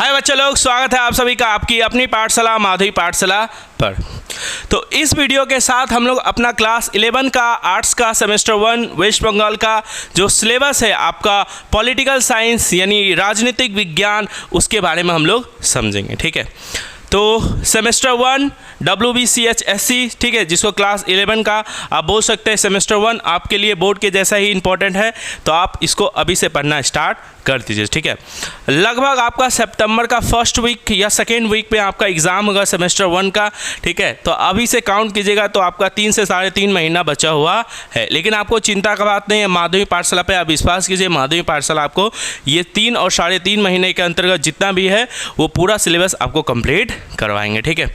हाय बच्चे लोग, स्वागत है आप सभी का आपकी अपनी पाठशाला माधवी पाठशाला पर। तो इस वीडियो के साथ हम लोग अपना क्लास 11 का आर्ट्स का सेमेस्टर 1 वेस्ट बंगाल का जो सिलेबस है आपका पॉलिटिकल साइंस यानी राजनीतिक विज्ञान, उसके बारे में हम लोग समझेंगे। ठीक है, तो सेमेस्टर 1 WBCHSC, ठीक है, जिसको क्लास 11 का आप बोल सकते हैं सेमेस्टर 1 आपके लिए बोर्ड के जैसा ही इंपॉर्टेंट है, तो आप इसको अभी से पढ़ना स्टार्ट कर दीजिए। ठीक है, लगभग आपका सितंबर का फर्स्ट वीक या सेकेंड वीक में आपका एग्ज़ाम होगा सेमेस्टर 1 का। ठीक है, तो अभी से काउंट कीजिएगा तो आपका 3 से 3.5 महीना बचा हुआ है। लेकिन आपको चिंता का बात नहीं है, माधवी पाठशाला पे आप विश्वास कीजिए, माधवी पाठशाला आपको ये 3 और 3.5 महीने के अंतर्गत जितना भी है वो पूरा सिलेबस आपको कंप्लीट करवाएंगे। ठीक है,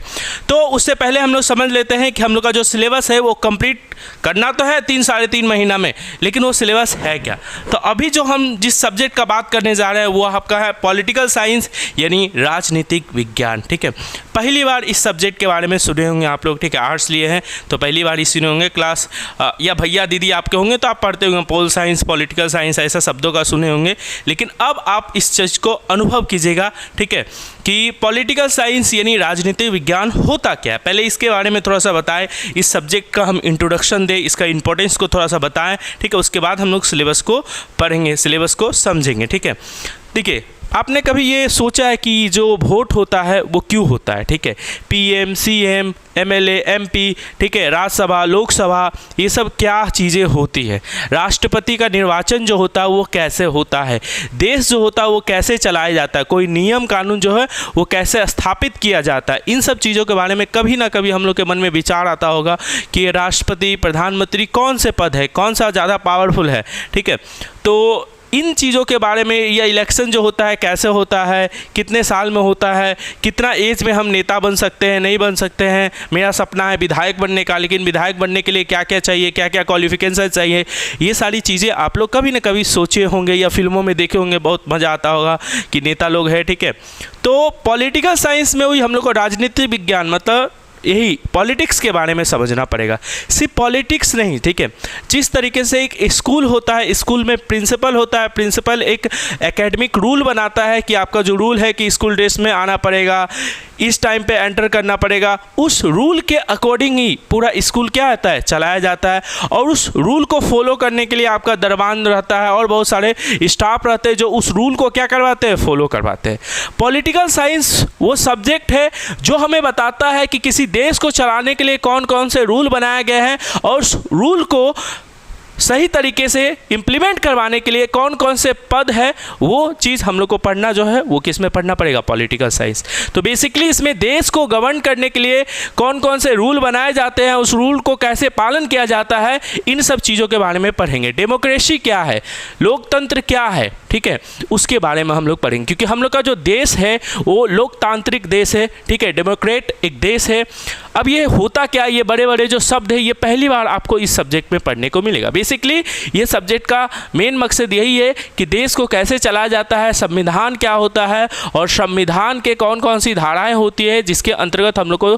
तो उससे पहले हम लोग समझ लेते हैं कि हम लोग का जो सिलेबस है वो कंप्लीट करना तो है 3-3.5 महीना में, लेकिन वो सिलेबस है क्या। तो अभी जो हम जिस सब्जेक्ट का बात करने जा रहे हैं वो आपका है पॉलिटिकल साइंस यानी राजनीतिक विज्ञान। ठीक है, पहली बार इस सब्जेक्ट के बारे में सुने होंगे आप लोग। ठीक है, आर्ट्स लिए हैं तो पहली बार ही सुने होंगे, क्लास या भैया दीदी आपके होंगे तो आप पढ़ते होंगे पोल साइंस, पॉलिटिकल साइंस, ऐसा शब्दों का सुने होंगे। लेकिन अब आप इस चीज़ को अनुभव कीजिएगा, ठीक है, कि पॉलिटिकल साइंस यानी राजनीतिक विज्ञान होता क्या है। पहले इसके बारे में थोड़ा सा बताएं, इस सब्जेक्ट का हम इंट्रोडक्शन दें, इसका इंपॉर्टेंस को थोड़ा सा बताएं। ठीक है, उसके बाद हम लोग सिलेबस को पढ़ेंगे, सिलेबस को समझेंगे। ठीक है, देखिए, आपने कभी ये सोचा है कि जो वोट होता है वो क्यों होता है। ठीक है, PM, CM, MLA, MP, ठीक है, राज्यसभा, लोकसभा, ये सब क्या चीज़ें होती है। राष्ट्रपति का निर्वाचन जो होता है वो कैसे होता है, देश जो होता है वो कैसे चलाया जाता है, कोई नियम कानून जो है वो कैसे स्थापित किया जाता है। इन सब चीज़ों के बारे में कभी ना कभी हम लोग के मन में विचार आता होगा कि राष्ट्रपति, प्रधानमंत्री कौन से पद है, कौन सा ज़्यादा पावरफुल है। ठीक है, तो इन चीज़ों के बारे में, या इलेक्शन जो होता है कैसे होता है, कितने साल में होता है, कितना एज में हम नेता बन सकते हैं, नहीं बन सकते हैं। मेरा सपना है विधायक बनने का, लेकिन विधायक बनने के लिए क्या क्या चाहिए, क्या क्या क्वालिफिकेशन चाहिए, ये सारी चीज़ें आप लोग कभी ना कभी सोचे होंगे या फिल्मों में देखे होंगे, बहुत मज़ा आता होगा कि नेता लोग हैं। ठीक है, तो पॉलिटिकल साइंस में वही हम लोग को राजनीतिक विज्ञान मतलब यही पॉलिटिक्स के बारे में समझना पड़ेगा। सिर्फ पॉलिटिक्स नहीं, ठीक है, जिस तरीके से एक स्कूल होता है, स्कूल में प्रिंसिपल होता है, प्रिंसिपल एक एकेडमिक रूल बनाता है कि आपका जो रूल है कि स्कूल ड्रेस में आना पड़ेगा, इस टाइम पे एंटर करना पड़ेगा, उस रूल के अकॉर्डिंग ही पूरा स्कूल क्या होता है, चलाया जाता है। और उस रूल को फॉलो करने के लिए आपका दरबान रहता है और बहुत सारे स्टाफ रहते हैं जो उस रूल को क्या करवाते हैं, फॉलो करवाते हैं। पॉलिटिकल साइंस वो सब्जेक्ट है जो हमें बताता है कि किसी देश को चलाने के लिए कौन कौन से रूल बनाए गए हैं और उस रूल को सही तरीके से इम्प्लीमेंट करवाने के लिए कौन कौन से पद है, वो चीज़ हम लोग को पढ़ना जो है वो किस में पढ़ना पड़ेगा, पॉलिटिकल साइंस। तो बेसिकली इसमें देश को गवर्न करने के लिए कौन कौन से रूल बनाए जाते हैं, उस रूल को कैसे पालन किया जाता है, इन सब चीज़ों के बारे में पढ़ेंगे। डेमोक्रेसी क्या है, लोकतंत्र क्या है, ठीक है, उसके बारे में हम लोग पढ़ेंगे, क्योंकि हम लोग का जो देश है वो लोकतांत्रिक देश है। ठीक है, डेमोक्रेट एक देश है। अब ये होता क्या, ये बड़े बड़े जो शब्द है ये पहली बार आपको इस सब्जेक्ट में पढ़ने को मिलेगा। बेसिकली ये सब्जेक्ट का मेन मकसद यही है कि देश को कैसे चलाया जाता है, संविधान क्या होता है और संविधान के कौन कौन सी धाराएं होती है जिसके अंतर्गत हम लोग को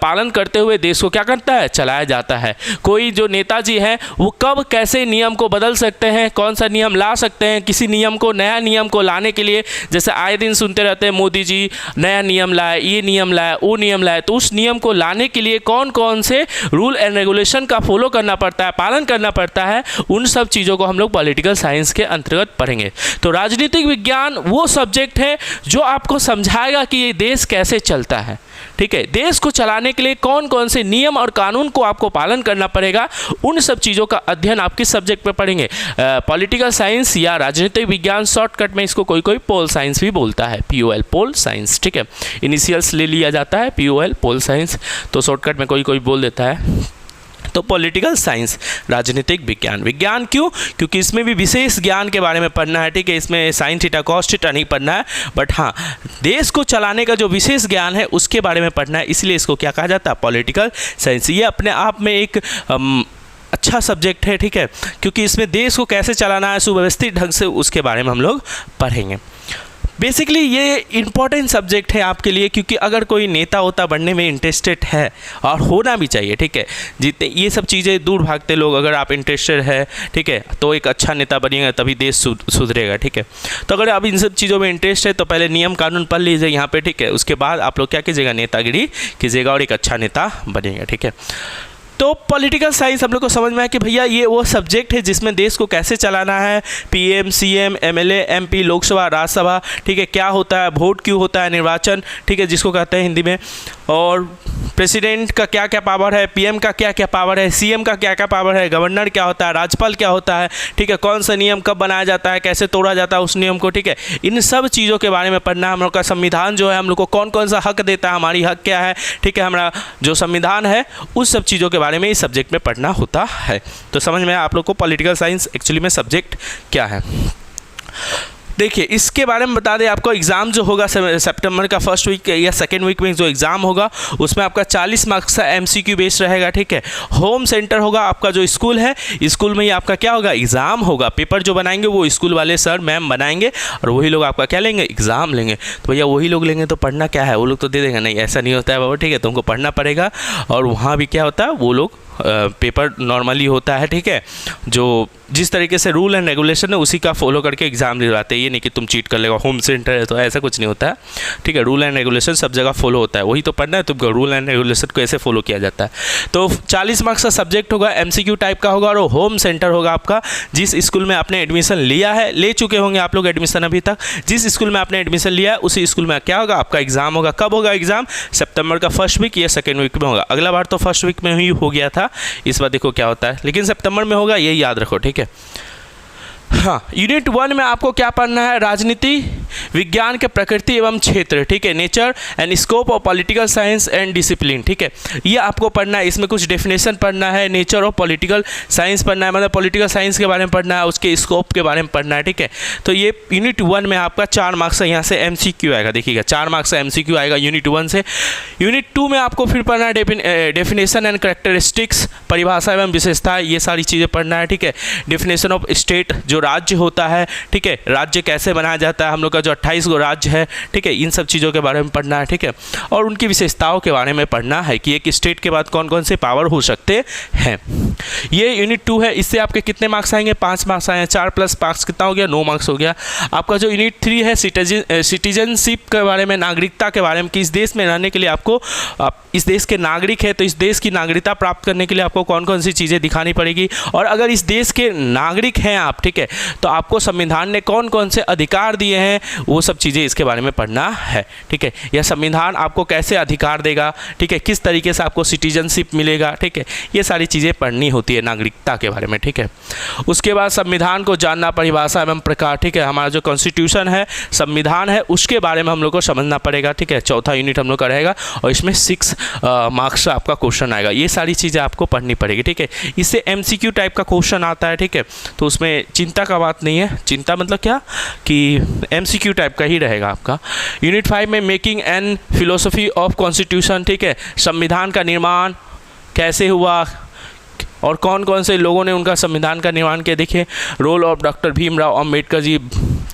पालन करते हुए देश को क्या करता है, चलाया जाता है। कोई जो नेताजी हैं वो कब कैसे नियम को बदल सकते हैं, कौन सा नियम ला सकते हैं, किसी नियम को, नया नियम को लाने के लिए, जैसे आए दिन सुनते रहते हैं मोदी जी नया नियम लाए, ये नियम लाए, वो नियम लाए, तो उस नियम को लाने के लिए कौन कौन से रूल एंड रेगुलेशन का फॉलो करना पड़ता है, पालन करना पड़ता है, उन सब चीज़ों को हम लोग पॉलिटिकल साइंस के अंतर्गत पढ़ेंगे। तो राजनीतिक विज्ञान वो सब्जेक्ट है जो आपको समझाएगा कि ये देश कैसे चलता है। ठीक है, देश को चलाने के लिए कौन कौन से नियम और कानून को आपको पालन करना पड़ेगा, उन सब चीज़ों का अध्ययन आप किस सब्जेक्ट पे पढ़ेंगे, पॉलिटिकल साइंस या राजनीतिक विज्ञान। शॉर्टकट में इसको कोई कोई पोल साइंस भी बोलता है, POL, पोल साइंस। ठीक है, इनिशियल्स ले लिया जाता है, POL, पोल साइंस, तो शॉर्टकट में कोई कोई बोल देता है। तो पॉलिटिकल साइंस राजनीतिक विज्ञान, विज्ञान क्यों, क्योंकि इसमें भी विशेष ज्ञान के बारे में पढ़ना है। ठीक है, इसमें साइन थीटा कॉस थीटा नहीं पढ़ना है, बट हाँ देश को चलाने का जो विशेष ज्ञान है उसके बारे में पढ़ना है, इसलिए इसको क्या कहा जाता है, पॉलिटिकल साइंस। ये अपने आप में एक अच्छा सब्जेक्ट है। ठीक है, क्योंकि इसमें देश को कैसे चलाना है सुव्यवस्थित ढंग से, उसके बारे में हम लोग पढ़ेंगे। बेसिकली ये इम्पॉर्टेंट सब्जेक्ट है आपके लिए, क्योंकि अगर कोई नेता होता बनने में इंटरेस्टेड है, और होना भी चाहिए, ठीक है, जितने ये सब चीज़ें दूर भागते लोग, अगर आप इंटरेस्टेड है, ठीक है, तो एक अच्छा नेता बनिएगा, तभी देश सुधरेगा, ठीक है। तो अगर आप इन सब चीज़ों में इंटरेस्ट है तो पहले नियम कानून पढ़ लीजिए यहाँ पे, ठीक है, उसके बाद आप लोग क्या कीजिएगा, नेतागिरी कीजिएगा और एक अच्छा नेता बनेगा, ठीक है। तो पॉलिटिकल साइंस हम लोग को समझ में आया कि भैया ये वो सब्जेक्ट है जिसमें देश को कैसे चलाना है, PM, CM, MLA, MP, Lok Sabha, Rajya Sabha, ठीक है, क्या होता है, वोट क्यों होता है, निर्वाचन, ठीक है, जिसको कहते हैं हिंदी में, और प्रेसिडेंट का क्या क्या पावर है, पीएम का क्या क्या पावर है, सीएम का क्या क्या पावर है, गवर्नर क्या होता है, राज्यपाल क्या होता है, ठीक है, कौन सा नियम कब बनाया जाता है, कैसे तोड़ा जाता है उस नियम को, ठीक है, इन सब चीज़ों के बारे में पढ़ना है। हम लोग का संविधान जो है हम लोग को कौन कौन सा हक देता है, हमारी हक क्या है, ठीक है, हमारा जो संविधान है उस सब चीज़ों के बारे में इस सब्जेक्ट में पढ़ना होता है। तो समझ में आप लोग को पॉलिटिकल साइंस एक्चुअली में सब्जेक्ट क्या है। देखिए इसके बारे में बता दें आपको, एग्ज़ाम जो होगा सितंबर का फर्स्ट वीक या सेकेंड वीक में जो एग्ज़ाम होगा उसमें आपका 40 मार्क्स का एमसीक्यू बेस्ड रहेगा, ठीक है। होम सेंटर होगा आपका जो स्कूल है, स्कूल में ही आपका क्या होगा, एग्ज़ाम होगा। पेपर जो बनाएंगे वो स्कूल वाले सर मैम बनाएंगे और वही लोग आपका क्या लेंगे, एग्ज़ाम लेंगे। तो भैया वही लोग लेंगे तो पढ़ना क्या है, वो लोग तो दे देंगे, नहीं ऐसा नहीं होता है बाबा, ठीक है, तुमको पढ़ना पड़ेगा। और वहाँ भी क्या होता है, वो लोग पेपर नॉर्मली होता है, ठीक है, जो जिस तरीके से रूल एंड रेगुलेशन है उसी का फॉलो करके एग्जाम दिलवाते हैं। ये नहीं कि तुम चीट कर लेगा, होम सेंटर है तो ऐसा कुछ नहीं होता है, ठीक है। रूल एंड रेगुलेशन सब जगह फॉलो होता है, वही तो पढ़ना है तुमको, रूल एंड रेगुलेशन को ऐसे फॉलो किया जाता है। तो 40 मार्क्स का सब्जेक्ट होगा, एमसीक्यू टाइप का होगा, और होम सेंटर होगा आपका जिस स्कूल में आपने एडमिशन लिया है, ले चुके होंगे आप लोग एडमिशन अभी तक, जिस स्कूल में आपने एडमिशन लिया है उसी स्कूल में क्या होगा, आपका एग्जाम होगा। कब होगा एग्जाम, सितंबर का फर्स्ट वीक या सेकेंड वीक में होगा। अगला बार तो फर्स्ट वीक में ही हो गया था, इस बार देखो क्या होता है, लेकिन सितंबर में होगा, ये याद रखो, ठीक है। हाँ, यूनिट 1 में आपको क्या पढ़ना है, राजनीति विज्ञान के प्रकृति एवं क्षेत्र, ठीक है, nature and scope of political science and discipline, ठीक है, ये आपको पढ़ना है। इसमें कुछ डेफिनेशन पढ़ना है, नेचर ऑफ पॉलिटिकल साइंस पढ़ना है, मतलब पॉलिटिकल साइंस के बारे में पढ़ना है, उसके स्कोप के बारे में पढ़ना है, ठीक है। तो ये यूनिट 1 में आपका 4 मार्क्स से यहाँ से एमसीक्यू आएगा, देखिएगा 4 मार्क्स से एमसीक्यू आएगा यूनिट 1 से। यूनिट 2 में आपको फिर पढ़ना है डेफिनेशन एंड कैरेक्टरिस्टिक्स, परिभाषा एवं विशेषता, ये सारी चीज़ें पढ़ना है, ठीक है। डेफिनेशन ऑफ स्टेट, जो राज्य होता है, ठीक है, राज्य कैसे बनाया जाता है, हम लोग का जो 28 गो राज्य है, ठीक है, इन सब चीज़ों के बारे में पढ़ना है, ठीक है। और उनकी विशेषताओं के बारे में पढ़ना है कि एक स्टेट के बाद कौन कौन से पावर हो सकते हैं। ये यूनिट 2 है, इससे आपके कितने मार्क्स आएंगे, 5 मार्क्स आएंगे, 4 + 5 कितना हो गया, 9 मार्क्स हो गया। आपका जो यूनिट 3 है सिटीजनशिप के बारे में, नागरिकता के बारे में, कि इस देश में रहने के लिए आपको, आप इस देश के नागरिक है तो इस देश की नागरिकता प्राप्त करने के लिए आपको कौन कौन सी चीज़ें दिखानी पड़ेगी, और अगर इस देश के नागरिक हैं आप, ठीक है, तो आपको संविधान ने कौन कौन से अधिकार दिए हैं, वो सब चीज़ें इसके बारे में पढ़ना है, ठीक है। यह संविधान आपको कैसे अधिकार देगा, ठीक है, किस तरीके से आपको सिटीजनशिप मिलेगा, ठीक है, ये सारी चीज़ें पढ़नी होती है नागरिकता के बारे में, ठीक है। उसके बाद संविधान को जानना, परिभाषा एवं प्रकार, ठीक है, हमारा जो कॉन्स्टिट्यूशन है, संविधान है, उसके बारे में हम लोग को समझना पड़ेगा, ठीक है। चौथा यूनिट हम लोग का रहेगा और इसमें 6 मार्क्स आपका क्वेश्चन आएगा, ये सारी चीज़ें आपको पढ़नी पड़ेगी, ठीक है। इससे एमसीक्यू टाइप का क्वेश्चन आता है, ठीक है, तो उसमें चिंता का बात नहीं है। चिंता मतलब क्या, कि एमसीक्यू टाइप का ही रहेगा आपका। यूनिट 5 में making and philosophy of constitution, ठीक है, संविधान का निर्माण कैसे हुआ और कौन कौन से लोगों ने उनका संविधान का निर्माण किया। देखिए role of doctor Bhimrao Ambedkar ji,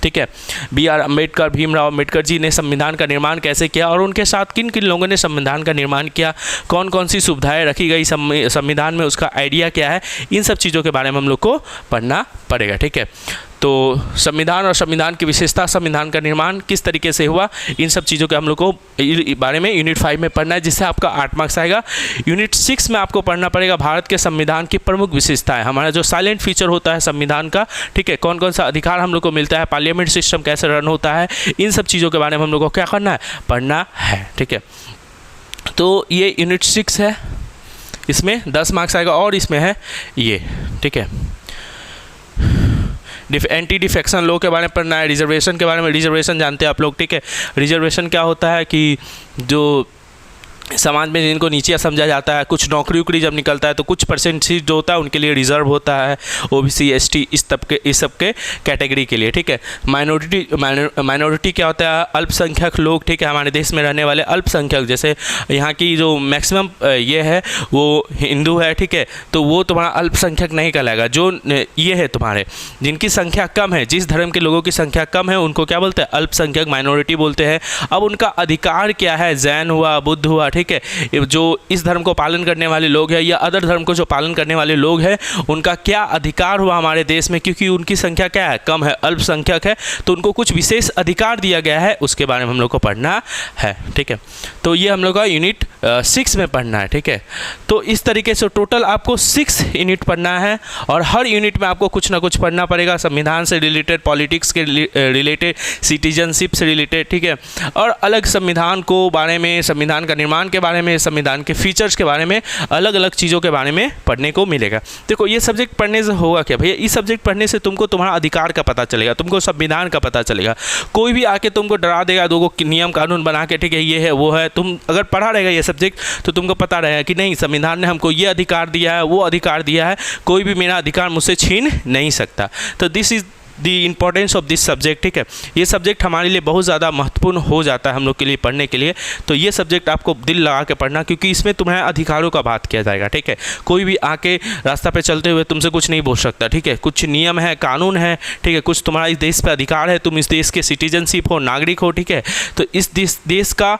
ठीक है, BR अम्बेडकर, भीमराव अम्बेडकर जी ने संविधान का निर्माण कैसे किया और उनके साथ किन किन लोगों ने संविधान का निर्माण किया, कौन कौन सी सुविधाएं रखी गई संविधान में, उसका आइडिया क्या है, इन सब चीज़ों के बारे में हम लोग को पढ़ना पड़ेगा, ठीक है। तो संविधान और संविधान की विशेषता, संविधान का निर्माण किस तरीके से हुआ, इन सब चीज़ों के हम लोग को बारे में यूनिट 5 में पढ़ना है, जिससे आपका 8 मार्क्स आएगा। यूनिट 6 में आपको पढ़ना पड़ेगा भारत के संविधान की प्रमुख विशेषताएं, हमारा जो साइलेंट फीचर होता है संविधान का, ठीक है, कौन कौन सा अधिकार हम लोग को मिलता है, पार्लियामेंट सिस्टम कैसे रन होता है, इन सब चीज़ों के बारे में हम लोग को क्या करना है, पढ़ना है, ठीक है। तो ये यूनिट 6 है, इसमें 10 मार्क्स आएगा और इसमें है ये, ठीक है, एंटी डिफेक्शन लॉ के बारे में पढ़ना है। रिजर्वेशन के बारे में, रिजर्वेशन जानते हैं आप लोग, ठीक है। रिजर्वेशन क्या होता है कि जो समाज में जिनको नीचे समझा जाता है, कुछ नौकरी उकरी जब निकलता है तो कुछ परसेंट सीट जो होता है उनके लिए रिजर्व होता है, ओबीसी एसटी इस सब के कैटेगरी के लिए, ठीक है। माइनॉरिटी क्या होता है, अल्पसंख्यक लोग, ठीक है, हमारे देश में रहने वाले अल्पसंख्यक, जैसे यहाँ की जो मैक्सिमम ये है वो हिंदू है, ठीक है, तो वो तुम्हारा अल्पसंख्यक नहीं कहलाएगा। जो ये है तुम्हारे जिनकी संख्या कम है, जिस धर्म के लोगों की संख्या कम है उनको क्या बोलते हैं, अल्पसंख्यक, माइनॉरिटी बोलते हैं। अब उनका अधिकार क्या है, जैन हुआ, बुद्ध हुआ, ठीक है, जो इस धर्म को पालन करने वाले लोग हैं या अदर धर्म को जो पालन करने वाले लोग हैं, उनका क्या अधिकार हुआ हमारे देश में, क्योंकि उनकी संख्या क्या है, कम है, अल्पसंख्यक है, तो उनको कुछ विशेष अधिकार दिया गया है, उसके बारे में हम लोग को पढ़ना है, ठीक है। तो ये हम लोग का यूनिट 6 में पढ़ना है, ठीक है। तो इस तरीके से टोटल आपको 6 यूनिट पढ़ना है और हर यूनिट में आपको कुछ ना कुछ पढ़ना पड़ेगा, संविधान से रिलेटेड, पॉलिटिक्स के रिलेटेड, सिटीजनशिप से रिलेटेड, ठीक है, और अलग संविधान को बारे में, संविधान का निर्माण के बारे में, संविधान के फीचर्स के बारे में, अलग अलग चीज़ों के बारे में पढ़ने को मिलेगा। देखो ये सब्जेक्ट पढ़ने से होगा क्या भैया, इस सब्जेक्ट पढ़ने से तुमको तुम्हारा अधिकार का पता चलेगा, तुमको संविधान का पता चलेगा। कोई भी आके तुमको डरा देगा, दो नियम कानून बना के, ठीक है, ये है वो है, तुम अगर पढ़ा रहेगा ये सब्जेक्ट तो तुमको पता रहेगा कि नहीं, संविधान ने हमको ये अधिकार दिया है, वो अधिकार दिया है, कोई भी मेरा अधिकार मुझसे छीन नहीं सकता। तो this is the importance of this subject, ठीक है। ये सब्जेक्ट हमारे लिए बहुत ज़्यादा महत्वपूर्ण हो जाता है हम लोग के लिए पढ़ने के लिए। तो ये सब्जेक्ट आपको दिल लगा के पढ़ना, क्योंकि इसमें तुम्हारे अधिकारों का बात किया जाएगा, ठीक है। कोई भी आके रास्ता पे चलते हुए तुमसे कुछ नहीं बोल सकता, ठीक है। कुछ नियम है, कानून है, ठीक है, कुछ तुम्हारा इस देश पे अधिकार है, तुम इस देश के सिटीजनशिप हो, नागरिक हो, ठीक है। तो इस देश का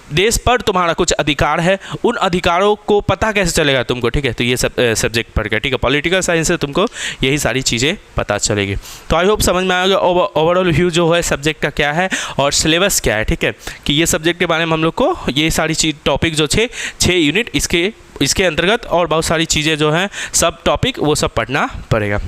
देश पर तुम्हारा कुछ अधिकार है, उन अधिकारों को पता कैसे चलेगा तुमको, ठीक है। तो ये सब सब्जेक्ट पढ़ के, ठीक है, पॉलिटिकल साइंस से तुमको यही सारी चीज़ें पता चलेगी। तो आई होप समझ में आएगा ओवरऑल व्यू जो है सब्जेक्ट का क्या है और सिलेबस क्या है, ठीक है, कि ये सब्जेक्ट के बारे में हम लोग को ये सारी चीज़ टॉपिक जो 6 यूनिट इसके अंतर्गत और बहुत सारी चीज़ें जो हैं सब टॉपिक वो सब पढ़ना पड़ेगा।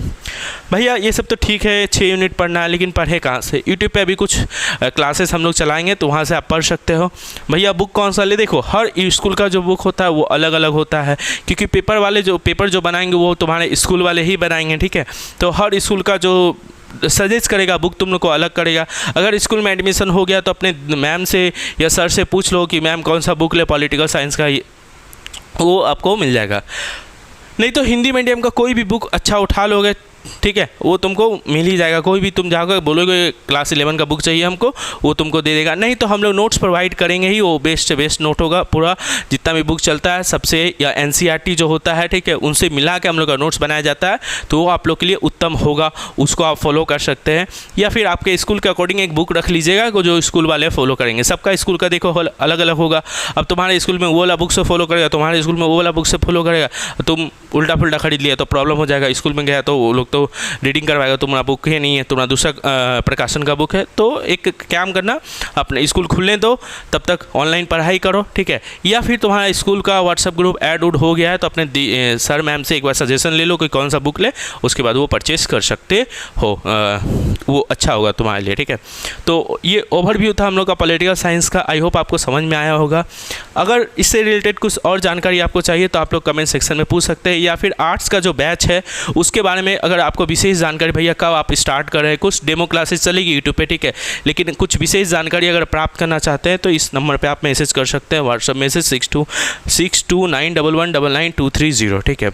भैया ये सब तो ठीक है, 6 यूनिट पढ़ना है, लेकिन पढ़े कहाँ से? यूट्यूब पे अभी कुछ क्लासेस हम लोग चलाएंगे तो वहाँ से आप पढ़ सकते हो। भैया बुक कौन सा ले? देखो हर स्कूल का जो बुक होता है वो अलग अलग होता है, क्योंकि पेपर जो बनाएंगे वो तुम्हारे स्कूल वाले ही बनाएंगे, ठीक है। तो हर स्कूल का जो सजेस्ट करेगा बुक तुम लोग को अलग करेगा। अगर स्कूल में एडमिशन हो गया तो अपने मैम से या सर से पूछ लो कि मैम कौन सा बुक ले पॉलिटिकल साइंस का, वो आपको मिल जाएगा। नहीं तो हिंदी मीडियम का कोई भी बुक अच्छा उठा लोगे, ठीक है, वो तुमको मिल ही जाएगा। कोई भी तुम जाकर बोलोगे क्लास 11 का बुक चाहिए हमको, वो तुमको दे देगा। नहीं तो हम लोग नोट्स प्रोवाइड करेंगे ही, वो बेस्ट से बेस्ट नोट होगा, पूरा जितना भी बुक चलता है सबसे, या NCERT जो होता है, ठीक है, उनसे मिला के हम लोग का नोट्स बनाया जाता है, तो वो आप लोग के लिए उत्तम होगा, उसको आप फॉलो कर सकते हैं। या फिर आपके स्कूल के अकॉर्डिंग एक बुक रख लीजिएगा जो स्कूल वाले फॉलो करेंगे। सबका स्कूल का देखो अलग अलग होगा। अब तुम्हारे स्कूल में वो वाला बुक से फॉलो करेगा, तुम्हारे स्कूल में वो वाला बुक से फॉलो करेगा, तुम उल्टा पुल्टा खरीद लिया तो प्रॉब्लम हो जाएगा। स्कूल में गया तो वो लोग तो रीडिंग करवाएगा, तुम्हारा बुक है नहीं है, तुम्हारा दूसरा प्रकाशन का बुक है। तो एक काम करना, अपने स्कूल खुलने दो, तब तक ऑनलाइन पढ़ाई करो, ठीक है। या फिर तुम्हारा स्कूल का व्हाट्सएप ग्रुप ऐड उड हो गया है तो अपने सर मैम से एक बार सजेशन ले लो कि कौन सा बुक ले, उसके बाद वो परचेस कर सकते हो, वो अच्छा होगा तुम्हारे लिए, ठीक है। तो ये ओवरव्यू था हम लोग का पॉलिटिकल साइंस का। आई होप आपको समझ में आया होगा। अगर इससे रिलेटेड कुछ और जानकारी आपको चाहिए तो आप लोग कमेंट सेक्शन में पूछ सकते हैं, या फिर आर्ट्स का जो बैच है उसके बारे में अगर आपको विशेष जानकारी, भैया कब आप स्टार्ट कर रहे हैं, कुछ डेमो क्लासेस चलेगी यूट्यूब पे, ठीक है, लेकिन कुछ विशेष जानकारी अगर प्राप्त करना चाहते हैं तो इस नंबर पे आप मैसेज कर सकते हैं, व्हाट्सएप मैसेज 629211999230, ठीक है।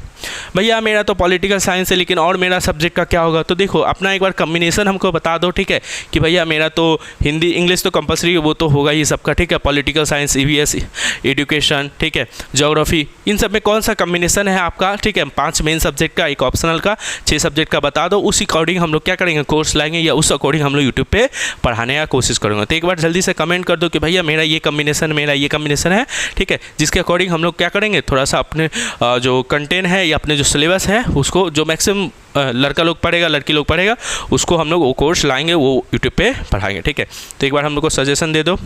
भैया मेरा तो पॉलिटिकल साइंस है, लेकिन और मेरा सब्जेक्ट का क्या होगा? तो देखो अपना एक बार कम्बिनेशन हमको बता दो, ठीक है, कि भैया मेरा तो हिंदी इंग्लिश तो कंपलसरी वो तो होगा ही सबका, ठीक है, पॉलिटिकल साइंस, EVS, एजुकेशन, ठीक है, ज्योग्राफी, इन सब में कौन सा कम्बिनेशन है आपका, ठीक है, 5 मेन सब्जेक्ट का, एक ऑप्शनल का, 6 सब्जेक्ट का बता दो। उस अकॉर्डिंग हम लोग क्या करेंगे, कोर्स लाएंगे, या उस अकॉर्डिंग हम लोग यूट्यूब पे पढ़ाने का कोशिश करेंगे। तो एक बार जल्दी से कमेंट कर दो कि भैया मेरा ये कम्बिनेशन है, ठीक है, जिसके अकॉर्डिंग हम लोग क्या करेंगे, थोड़ा सा अपने जो कंटेंट है या अपने जो सिलेबस है उसको, जो मैक्सिमम लड़का लोग पढ़ेगा, लड़की लोग पढ़ेगा, उसको हम लोग वो कोर्स लाएंगे, वो यूट्यूब पे पढ़ाएंगे, ठीक है। तो एक बार हम लोग को सजेशन दे दो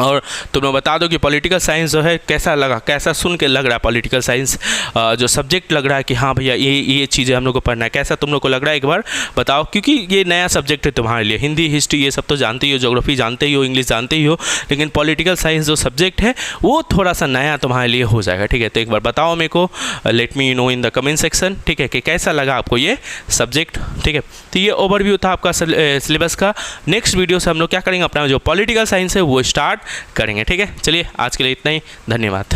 और तुम लोग बता दो कि पॉलिटिकल साइंस जो है कैसा लगा, कैसा सुन के लग रहा है पॉलिटिकल साइंस जो सब्जेक्ट लग रहा है कि हाँ भैया ये चीज़ें हम लोग को पढ़ना है, कैसा तुम लोग को लग रहा है एक बार बताओ, क्योंकि ये नया सब्जेक्ट है तुम्हारे लिए। हिंदी, हिस्ट्री ये सब तो जानते ही हो, ज्योग्राफी जानते ही हो, इंग्लिश जानते ही हो, लेकिन पॉलिटिकल साइंस जो सब्जेक्ट है वो थोड़ा सा नया तुम्हारे लिए हो जाएगा, ठीक है। तो एक बार बताओ मेरे को, let me know in the comment section, ठीक है, कि कैसा लगा आपको ये सब्जेक्ट, ठीक है। तो ये ओवरव्यू था आपका सिलेबस का। नेक्स्ट वीडियो से हम लोग क्या करेंगे, अपना जो पॉलिटिकल साइंस है वो स्टार्ट करेंगे। ठीक है, चलिए आज के लिए इतना ही, धन्यवाद।